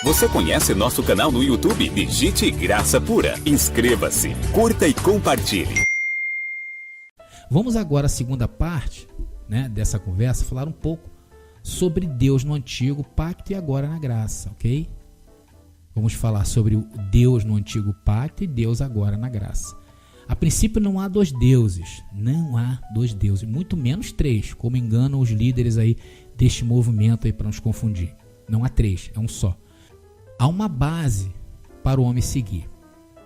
Você conhece nosso canal no YouTube? Digite Graça Pura. Inscreva-se, curta e compartilhe. Vamos agora à segunda parte, dessa conversa, falar um pouco sobre Deus no Antigo Pacto e agora na graça, ok? Vamos falar sobre o Deus no Antigo Pacto e Deus agora na graça. A princípio não há dois deuses, muito menos três, como enganam os líderes aí deste movimento aí para nos confundir. Não há três, é um só. Há uma base para o homem seguir.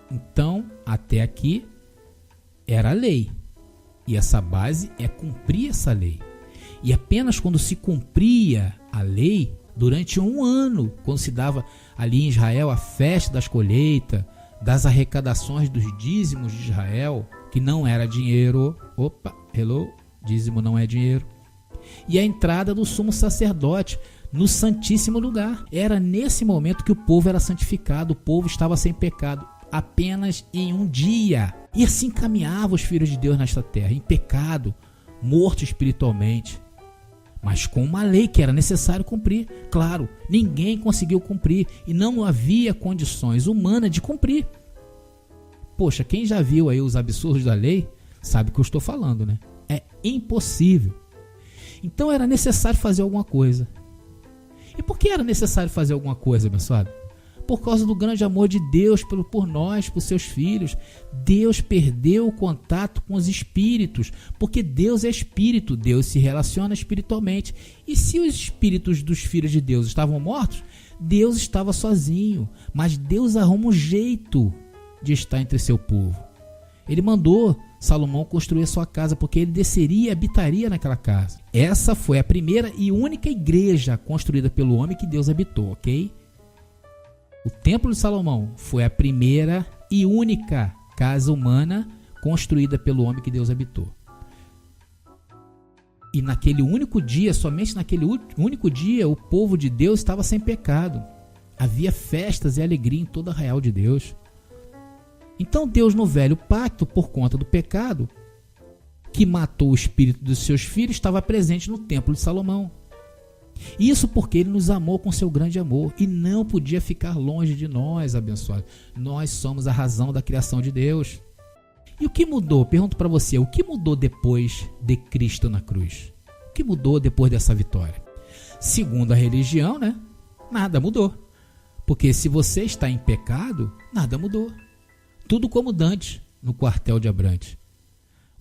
Então, até aqui era a lei. E essa base é cumprir essa lei. E apenas quando se cumpria a lei, durante um ano, quando se dava ali em Israel a festa das colheitas, das arrecadações dos dízimos de Israel, que não era dinheiro, dízimo não é dinheiro, e a entrada do sumo sacerdote no santíssimo lugar. Era nesse momento que o povo era santificado, o povo estava sem pecado, apenas em um dia. E assim caminhavam os filhos de Deus nesta terra, em pecado, morto espiritualmente, mas com uma lei que era necessário cumprir. Claro, ninguém conseguiu cumprir e não havia condições humanas de cumprir. Poxa, quem já viu aí os absurdos da lei sabe o que eu estou falando, né? É impossível. Então era necessário fazer alguma coisa. E por que era necessário fazer alguma coisa, abençoado? Por causa do grande amor de Deus por nós, por seus filhos. Deus perdeu o contato com os espíritos, porque Deus é espírito, Deus se relaciona espiritualmente. E se os espíritos dos filhos de Deus estavam mortos, Deus estava sozinho, mas Deus arruma um jeito de estar entre seu povo. Ele mandou Salomão construir a sua casa, porque ele desceria e habitaria naquela casa. Essa foi a primeira e única igreja construída pelo homem que Deus habitou, ok? O Templo de Salomão foi a primeira e única casa humana construída pelo homem que Deus habitou. E naquele único dia, somente naquele único dia, o povo de Deus estava sem pecado. Havia festas e alegria em todo o arraial de Deus. Então Deus, no velho pacto, por conta do pecado que matou o espírito dos seus filhos, estava presente no Templo de Salomão. Isso porque ele nos amou com seu grande amor e não podia ficar longe de nós, abençoado. Nós somos a razão da criação de Deus. E o que mudou? Pergunto para você, o que mudou depois de Cristo na cruz? O que mudou depois dessa vitória? Segundo a religião, nada mudou. Porque se você está em pecado, nada mudou. Tudo como Dante no quartel de Abrantes.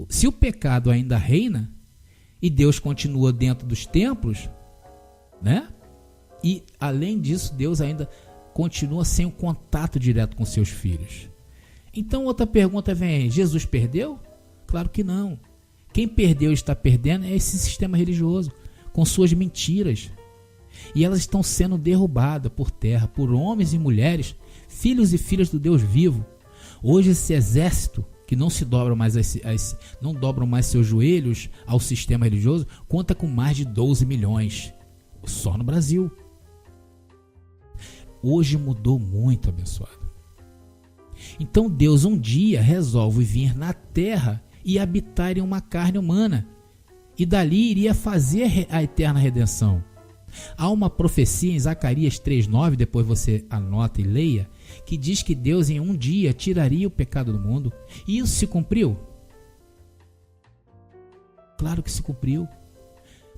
Se o pecado ainda reina e Deus continua dentro dos templos, e além disso, Deus ainda continua sem o contato direto com seus filhos. Então outra pergunta vem: Jesus perdeu? Claro que não. Quem perdeu e está perdendo é esse sistema religioso, com suas mentiras. E elas estão sendo derrubadas por terra, por homens e mulheres, filhos e filhas do Deus vivo. Hoje esse exército, que não se dobra mais não dobram mais seus joelhos ao sistema religioso, conta com mais de 12 milhões. Só no Brasil. Hoje mudou muito, abençoado. Então Deus um dia resolve vir na terra e habitar em uma carne humana. E dali iria fazer a eterna redenção. Há uma profecia em Zacarias 3:9, depois você anota e leia, que diz que Deus em um dia tiraria o pecado do mundo. E isso se cumpriu? Claro que se cumpriu.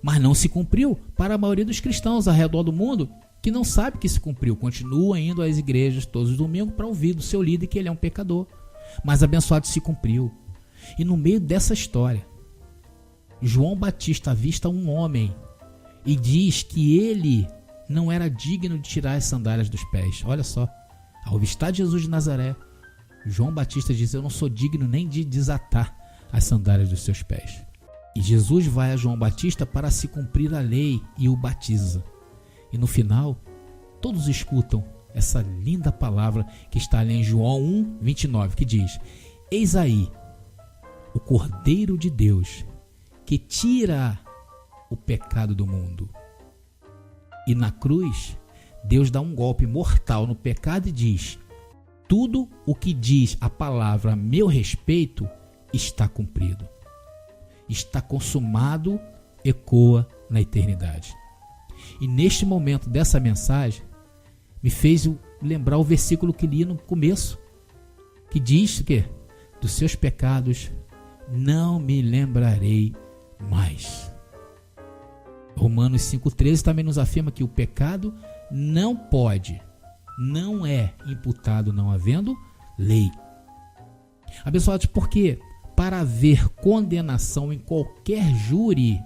Mas não se cumpriu para a maioria dos cristãos ao redor do mundo, que não sabe que se cumpriu. Continua indo às igrejas todos os domingos para ouvir do seu líder que ele é um pecador. Mas abençoado, se cumpriu. E no meio dessa história, João Batista avista um homem e diz que ele não era digno de tirar as sandálias dos pés. Olha só, ao avistar Jesus de Nazaré, João Batista diz: eu não sou digno nem de desatar as sandálias dos seus pés. E Jesus vai a João Batista para se cumprir a lei e o batiza. E no final, todos escutam essa linda palavra que está ali em João 1:29, que diz: eis aí o Cordeiro de Deus que tira o pecado do mundo. E na cruz, Deus dá um golpe mortal no pecado e diz: tudo o que diz a palavra a meu respeito está cumprido. Está consumado, ecoa na eternidade. E neste momento dessa mensagem, me fez lembrar o versículo que li no começo, que diz o quê? Dos seus pecados não me lembrarei mais. Romanos 5,13 também nos afirma que o pecado não é imputado não havendo lei. Abençoados, porque para haver condenação em qualquer júri,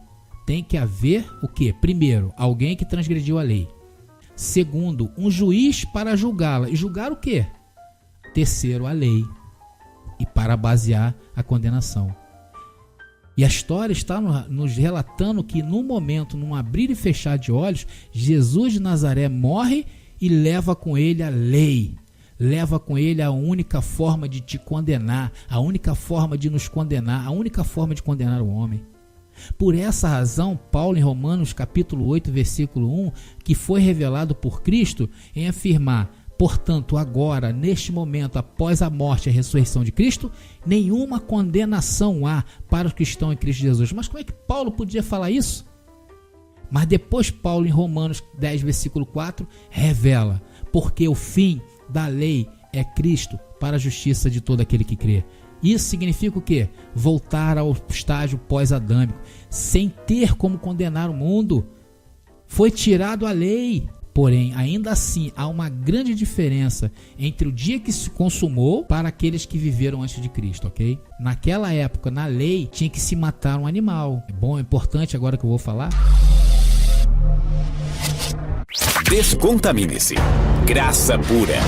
tem que haver o quê? Primeiro, alguém que transgrediu a lei. Segundo, um juiz para julgá-la. E julgar o quê? Terceiro, a lei. E para basear a condenação. E a história está nos relatando que no momento, num abrir e fechar de olhos, Jesus de Nazaré morre e leva com ele a lei. Leva com ele a única forma de te condenar, a única forma de nos condenar, a única forma de condenar o homem. Por essa razão, Paulo em Romanos capítulo 8, versículo 1, que foi revelado por Cristo em afirmar: portanto, agora, neste momento, após a morte e a ressurreição de Cristo, nenhuma condenação há para os que estão em Cristo Jesus. Mas como é que Paulo podia falar isso? Mas depois Paulo em Romanos 10, versículo 4, revela: porque o fim da lei é Cristo para a justiça de todo aquele que crê. Isso significa o quê? Voltar ao estágio pós-adâmico, sem ter como condenar o mundo. Foi tirado a lei. Porém, ainda assim, há uma grande diferença entre o dia que se consumou para aqueles que viveram antes de Cristo, ok? Naquela época, na lei, tinha que se matar um animal. É bom, é importante agora que eu vou falar. Descontamine-se. Graça pura.